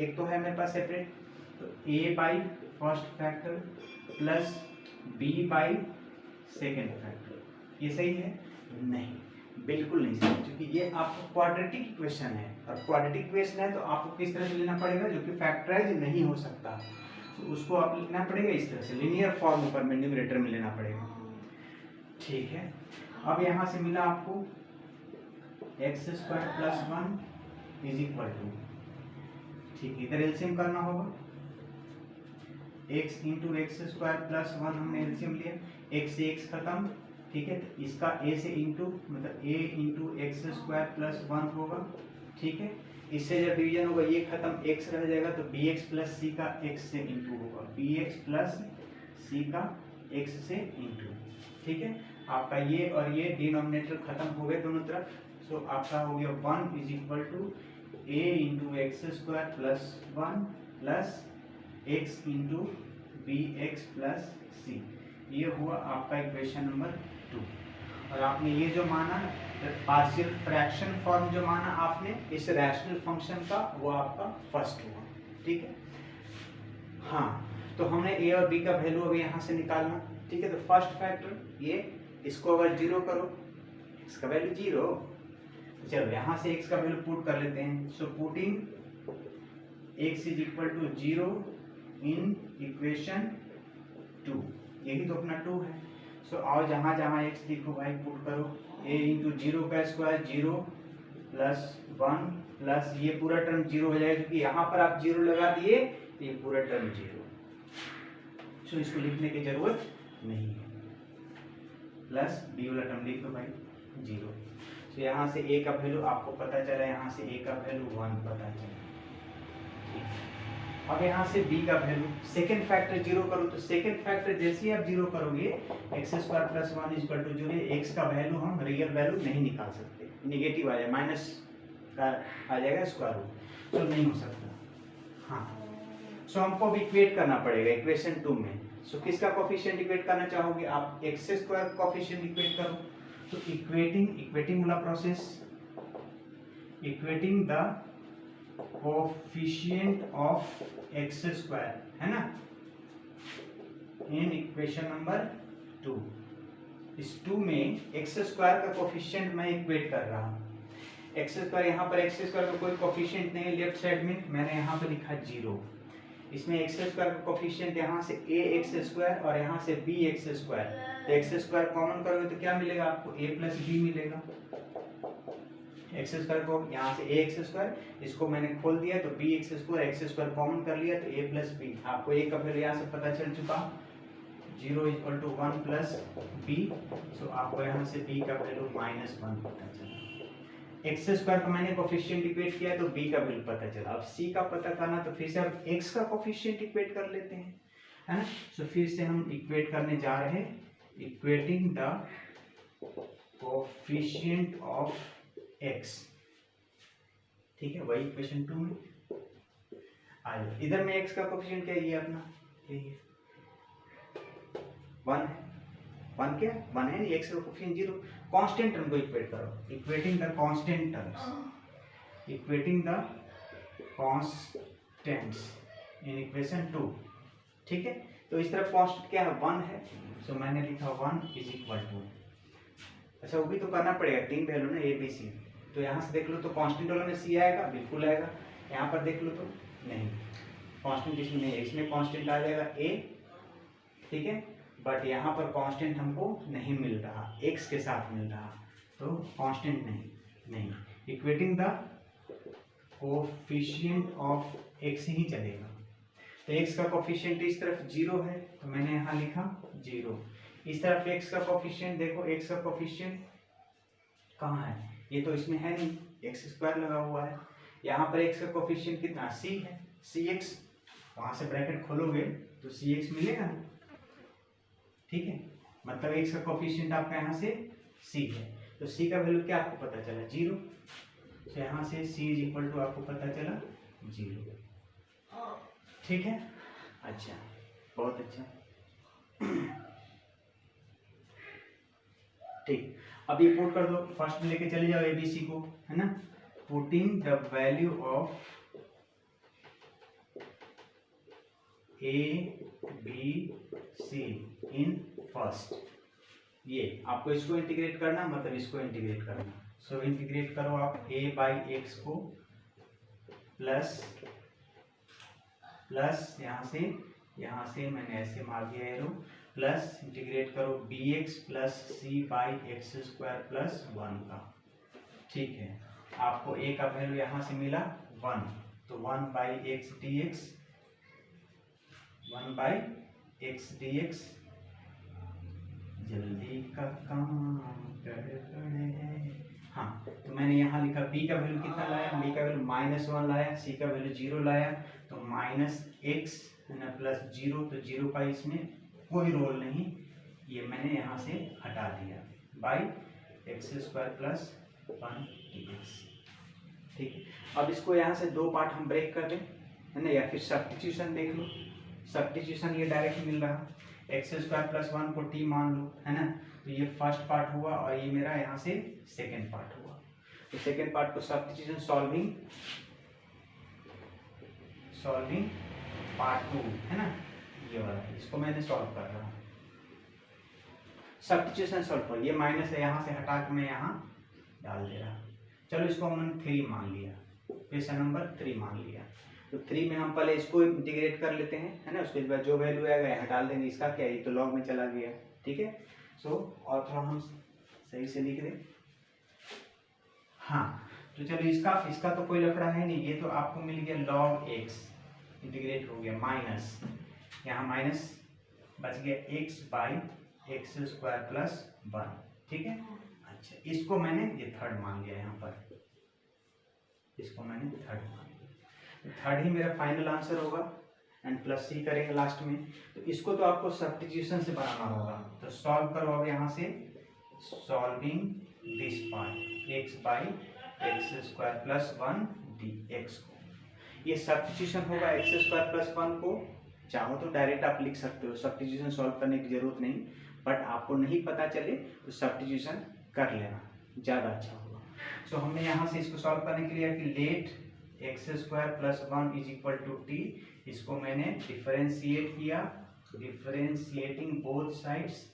Speaker 1: एक तो है मेरे पास सेपरेट, तो a by first factor plus b by second factor. ये सही है? नहीं, बिल्कुल नहीं सही, क्योंकि ये आपका क्वाड्रेटिक इक्वेशन है, और क्वाड्रेटिक इक्वेशन है तो आपको किस तरह से लेना पड़ेगा, जो कि फैक्टराइज नहीं हो सकता, तो उसको आप लिखना पड़ेगा इस तरह से, लिनियर फॉर्म ऊपर में न्यूमरेटर में लेना पड़ेगा, ठीक है। अब यहाँ से मिला आपको x square plus 1 is equal to, ठीक, इधर एलसीएम करना होगा, x into x square plus 1 हमने एलसीएम लिया, x से x खत्म, ठीक है। तो इसका a से इंटू मतलब a into x square plus 1 होगा, ठीक है। इससे जब डिवीजन होगा ये खत्म, x रह जाएगा, तो bx प्लस c का x से इंटू होगा, bx प्लस c का x से इंटू, ठीक है। आपका ये और ये डिनोमिनेटर खत्म हो गए दोनों तरफ, सो आपका हो गया 1 is equal to a into x square plus 1 plus x into bx plus c। ये हुआ आपका इक्वेशन नंबर 2। और आपने ये जो माना पार्शियल फ्रैक्शन फॉर्म जो माना आपने इस रैशनल फंक्शन का, वो आपका फर्स्ट हुआ, ठीक है। हाँ, तो हमने a और b का वैल्यू अभी यहाँ से निकालना, ठीक है। तो फर्स्ट फैक्टर ये, इसको अगर जीरो करो, x का वैल्यू 0, चलो यहाँ से x का वैल्यू पुट कर लेते हैं। So putting x is equal to 0 in equation 2, यही तो अपना 2 है। सो आओ जहाँ जहाँ x लिखो भाई पुट करो, a इंटू 0 का स्क्वायर 0 प्लस 1 प्लस ये पूरा टर्म 0 हो जाएगा, क्योंकि यहाँ पर आप 0 लगा दिए तो ये पूरा टर्म 0। सो इसको लिखने की जरूरत नहीं है, प्लस बी वाला टर्म लिख दो भाई 0। तो यहाँ से ए का वैल्यू आपको पता चला, यहाँ से ए का वैल्यू 1 पता चला। अब यहाँ से b का वैल्यू सेकंड फैक्टर 0 करो, तो सेकंड फैक्टर जैसे ही आप 0 करोगे x square plus 1 equal to 0, x का वैल्यू हम रियल वैल्यू नहीं निकाल सकते, निगेटिव आ जाए, माइनस का आ जाएगा स्क्वायर रूट, तो नहीं हो सकता। हाँ, सो हमको अब इक्वेट करना पड़ेगा इक्वेशन 2 में। सो किसका कोफिशिएंट इक्वेट करना चाहोगे आप? एक्स स्क्वायर कोफिशिएंट इक्वेट करो। तो इक्वेटिंग वाला process, equating the coefficient of x square है ना, इन इक्वेशन नंबर 2। इस 2 में एक्स स्क्वायर का कोफिशिएंट मैं इक्वेट कर रहा हूँ। एक्स स्क्वायर, यहाँ पर एक्स स्क्वायर का कोई कोफिशिएंट नहीं है, लेफ्ट साइड में मैंने यहाँ पर लिखा 0। इसमें एक्स स्क्वायर का कोफिशिएंट यहाँ से ए एक्स स्क्वायर और यहाँ से बी एक्स स्क्वायर, तो एक्स स्क्वायर कॉमन करोगे तो क्या मिलेगा आपको? ए प्लस बी मिलेगा। एक्स स्क्वायर को यहाँ से ए एक्स स्क्वायर, इसको मैंने खोल दिया तो बी एक्स स्क्वायर कॉमन कर लिया तो ए प्लस बी। आपको ए का वैल्यू यहाँ से पता चल चुका 0 इक्वल टू 1 प्लस बी। सो आपको यहाँ से बी का वैल्यू -1 पता चला। एक्स स्क्वायर का मैंने कोफिशिएंट इक्वेट किया तो बी का वैल्यू पता चला। अब सी का पता करना तो फिर से हम एक्स का कोफिशिएंट इक्वेट कर लेते हैं, है ना। सो फिर से हम इक्वेट करने जा रहे हैं, equating the coefficient of x, ठीक है, वही इक्वेशन 2 में आ जाए। इधर में एक्स का कोफिशिएंट क्या है? ये अपना यही है 1 है, 1 क्या 1 है, एक्स का कोफिशिएंट 0। कांस्टेंट टर्म को इक्वेट करो, equating the constant terms, equating the constants in equation 2, ठीक है। तो इस तरफ कांस्टेंट क्या है? 1 है, सो मैंने लिखा 1 इज इक्वल टू, अच्छा वो भी तो करना पड़ेगा, 3 वैल्यू ना ए बी सी। तो यहाँ से देख लो तो कांस्टेंट वाला में सी आएगा, बिल्कुल आएगा। यहाँ पर देख लो तो नहीं, कांस्टेंट इसमें नहीं है, इसमें कांस्टेंट आ जाएगा ए, ठीक है, बट यहाँ पर कांस्टेंट हमको नहीं मिल रहा, एक्स के साथ मिल रहा, तो कांस्टेंट नहीं। Equating the coefficient of x ही चलेगा। तो एक्स का कोफिशिएंट इस तरफ 0 है, तो मैंने यहाँ लिखा 0। इस तरफ एक्स का कोफिशिएंट देखो, एक्स का कोफिशिएंट कहाँ है? ये तो इसमें है नहीं, एक्स स्क्वायर लगा हुआ है। यहाँ पर एक्स का कोफिशिएंट कितना? सी है, सी एक्स, वहाँ से ब्रैकेट खोलोगे तो सी एक्स मिलेगा ना, ठीक है, मतलब एक्स का कोफिशिएंट आपका यहाँ से सी है। तो सी का वैल्यू क्या आपको पता चला? 0। तो यहाँ से सी इज इक्वल टू आपको पता चला 0, ठीक है। अच्छा, बहुत अच्छा, ठीक। अब ये पुट कर दो, फर्स्ट में लेके चले जाओ एबीसी को, है ना। Putting the value of A B C in first, ये आपको इसको इंटीग्रेट करना, मतलब इसको इंटीग्रेट करना। सो इंटीग्रेट करो आप a बाई एक्स को प्लस यहाँ से मैंने ऐसे मार दिया एरो, प्लस इंटीग्रेट करो B x plus C by x square plus 1 का, ठीक है। आपको a का वैल्यू यहाँ से मिला 1, तो 1 by x D x, 1 by x D x, जल्दी का काम कर। हाँ, तो मैंने यहाँ लिखा b का वैल्यू कितना लाया? b का वैल्यू -1 लाया, c का वैल्यू 0 लाया, तो -x है ना प्लस 0, तो 0 का इसमें कोई रोल नहीं, ये मैंने यहाँ से हटा दिया, by x square plus 1 dx, ठीक है। अब इसको यहाँ से 2 पार्ट हम ब्रेक कर दें, है ना, या फिर सब्स्टिट्यूशन देख लो। सब्स्टिट्यूशन ये डायरेक्ट मिल रहा, एक्स स्क्वायर प्लस 1 को t मान लो, है ना, तो ये फर्स्ट पार्ट हुआ और ये मेरा यहाँ से सेकेंड पार्ट हुआ। तो सेकेंड पार्ट को सब्स्टिट्यूशन सॉल्विंग पार्ट 2, है ना, ये वाला, इसको मैंने सॉल्व कर रहा हूँ। सब्स्टिट्यूशन सॉल्व कर, ये माइनस है यहाँ से हटा के मैं यहाँ डाल दे रहा। चलो इसको हमने 3 मान लिया, क्वेश्चन नंबर 3 मान लिया। तो 3 में हम पहले इसको इंटीग्रेट कर लेते हैं, है ना, उसके बाद जो वैल्यू आएगा यहाँ डाल देंगे। इसका क्या है, ये तो लॉग में चला गया, ठीक है। सो और थोड़ा हम सही से लिख दें। हाँ, तो चलो इसका तो कोई लफड़ा है नहीं, ये तो आपको मिल गया log x, इंटीग्रेट हो गया, माइनस यहाँ माइनस बच गया x by x square plus 1, ठीक है। अच्छा, इसको मैंने ये थर्ड मान लिया यहाँ पर, इसको मैंने थर्ड मान लिया, थर्ड ही मेरा फाइनल आंसर होगा। एंड प्लस सी करेंगे लास्ट में। तो इसको तो आपको सब्स्टिट्यूशन से बनाना होगा, तो सॉल्व करो अब यहाँ से, solving this part x by x square plus 1 D x को, ये सब्स्टिट्यूशन होगा एक्स स्क्वायर प्लस 1 को। चाहो तो डायरेक्ट आप लिख सकते हो, सब्स्टिट्यूशन सॉल्व करने की जरूरत नहीं, बट आपको नहीं पता चले तो सब्स्टिट्यूशन कर लेना, ज़्यादा अच्छा होगा। सो हमने यहाँ से इसको सॉल्व करने के लिए कि let x square plus 1 is equal to t, इसको मैंने डिफरेंशिएट किया, differentiating both sides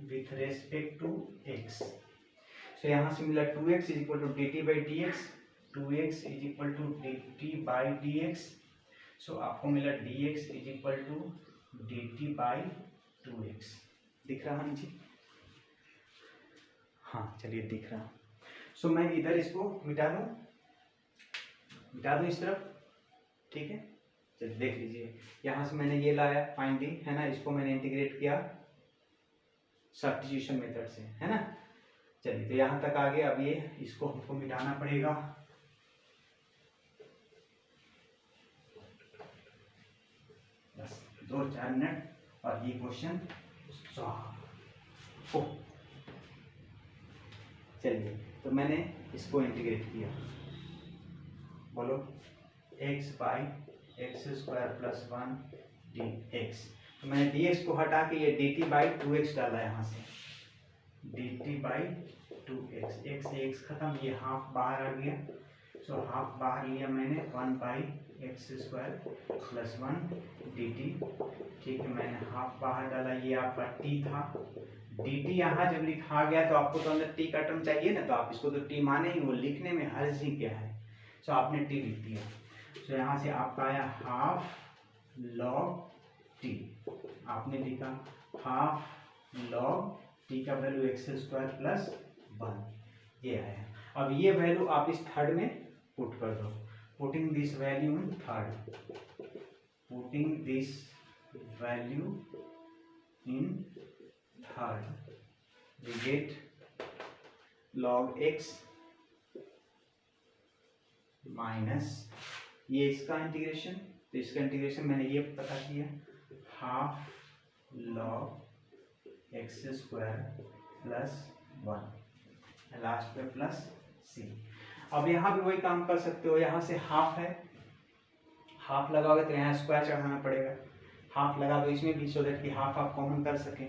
Speaker 1: with respect to x. So यहाँ से मिला 2x is equal to D T by D x, 2x is equal to D T by D x. So आपको मिला dx is equal to D T by 2x। दिख रहा है नीचे? हाँ चलिए दिख रहा। सो मैं इधर इसको मिटा दूँ इस तरफ, ठीक है। चलिए देख लीजिए, यहाँ से मैंने ये लाया फाइंड डी, है ना, इसको मैंने इंटीग्रेट किया सब्स्टिट्यूशन मेथड से, है ना। चलिए तो यहाँ तक आ गया, अब ये इसको हमको मिटाना पड़ेगा। बस 2-4 मिनट और ये क्वेश्चन सॉल्व। चलिए तो मैंने इसको इंटीग्रेट किया, बोलो x by x square plus 1 D x. तो मैंने dx को हटा के ये dt बाई 2x डाला यहाँ से, dt बाई 2x, x से x खत्म, ये हाफ बाहर आ गया। सो हाफ बाहर लिया मैंने, 1 by x square plus 1 dt, ठीक है। मैंने हाफ बाहर डाला, ये आपका t था, dt यहाँ जब लिखा गया तो आपको तो अंदर t का टर्म चाहिए ना, तो आप इसको तो t माने ही, वो लिखने में हर्ज ही क्या है। सो आपने t लिख दिया। सो यहाँ से आपका आया हाफ लॉग t, आपने लिखा हाफ लॉग t का वैल्यू एक्स स्क्वायर प्लस 1, ये आया। अब ये वैल्यू आप इस थर्ड में पुट कर दो, putting this value in third, putting this value in third, we get log x minus ये इसका इंटीग्रेशन, तो इसका इंटीग्रेशन मैंने ये पता किया, half log x square plus 1, last पे प्लस सी। अब यहाँ भी वही काम कर सकते हो, यहाँ से हाफ है, हाफ लगाओगे तो यहाँ स्क्वायर चढ़ाना पड़ेगा, हाफ लगा दो इसमें भी, सो दैट कि हाफ आप कॉमन कर सके,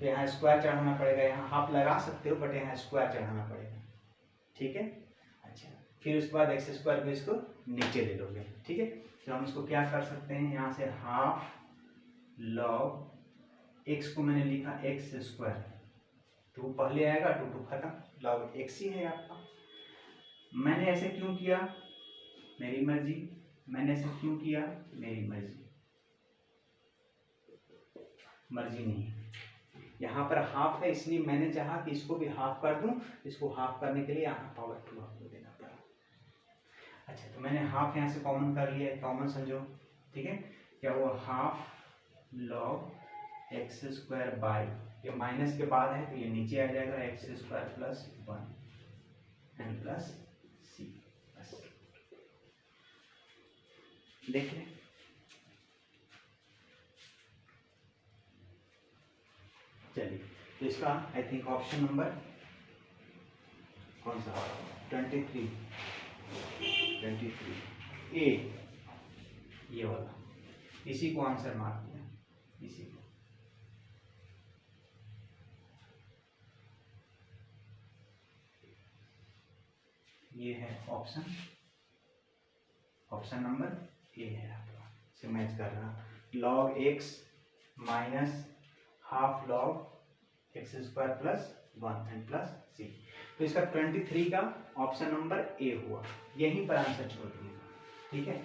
Speaker 1: तो यहाँ स्क्वायर चढ़ाना पड़ेगा। यहाँ हाफ लगा सकते हो बट यहाँ स्क्वायर चढ़ाना पड़ेगा, ठीक है। अच्छा, फिर उसके बाद एक्स स्क्वायर को इसको नीचे ले लोगे, ठीक है। तो हम इसको क्या कर सकते हैं, यहाँ से हाफ लॉग एक्स को मैंने लिखा एक्स स्क्वायर, 2 पहले आएगा, 2 खत्म, लॉग एक्स ही है आपका। मैंने ऐसे क्यों किया, मेरी मर्जी, मैंने ऐसे क्यों किया, मेरी मर्जी, मर्जी नहीं। यहाँ पर हाफ है इसलिए मैंने चाहा कि इसको भी हाफ कर दूं, इसको हाफ करने के लिए यहाँ पावर 2 आपको देना पड़ा। अच्छा, तो मैंने हाफ यहाँ से कॉमन कर लिया, कॉमन समझो, ठीक है। क्या हुआ, half log x square by, ये माइनस के बाद है तो ये नीचे आ जाएगा, x square plus 1 and plus c, बस देख लें। चलिए तो इसका आई थिंक ऑप्शन नंबर कौन सा, 23 ए, ये वाला, इसी को आंसर मार्क किया, इसी को। ये है ऑप्शन, ऑप्शन नंबर ए है आपका, से मैच कर रहा, log x minus half log x square plus 1 and plus c. तो इसका 23 का ऑप्शन नंबर ए हुआ, यहीं पर आंसर छोड़ दिएगा, ठीक है।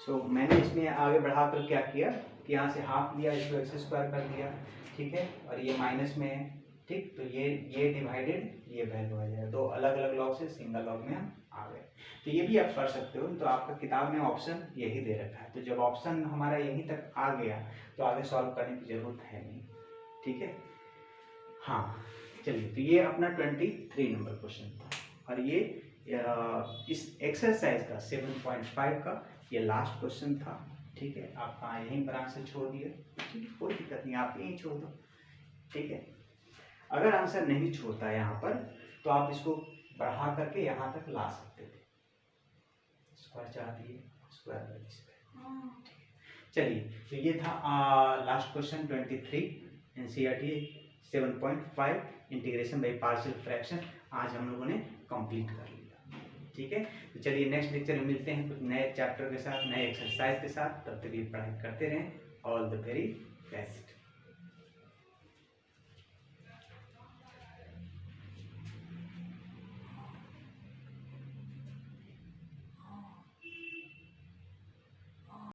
Speaker 1: सो मैंने इसमें आगे बढ़ाकर क्या किया कि यहाँ से हाफ लिया, इसको एक्स स्क्वायर कर दिया, ठीक है, और ये माइनस में है, ठीक। तो ये डिवाइडेड ये वैल्यू आ जाएगा, 2 अलग अलग लॉग से सिंगल लॉग में हम आ गए। तो ये भी आप कर सकते हो, तो आपका किताब में ऑप्शन यही दे रखा है, तो जब ऑप्शन हमारा यहीं तक आ गया तो तो आगे सॉल्व करने की ज़रूरत है नहीं, ठीक है। हाँ चलिए, तो ये अपना 23 नंबर क्वेश्चन था, और ये इस एक्सरसाइज का 7.5 का ये लास्ट क्वेश्चन था, ठीक है। आप यहीं पर आंसर छोड़ दिए, ठीक है, कोई दिक्कत नहीं, आप यहीं छोड़ दो, ठीक है। अगर आंसर नहीं छोड़ता यहाँ पर तो आप इसको बढ़ा करके यहाँ तक ला सकते थे, स्क्वायर चढ़ा दिए, स्क्वायर बाई स्क्वायर, ठीक है। चलिए, तो ये था last question 23 NCERT 7.5 integration by partial fraction, आज हम लोगों ने कंप्लीट कर लिया, ठीक है। तो चलिए नेक्स्ट लेक्चर में मिलते हैं कुछ नए चैप्टर के साथ, नए एक्सरसाइज के साथ, तब तक ये पढ़ाई करते रहें। All the very best.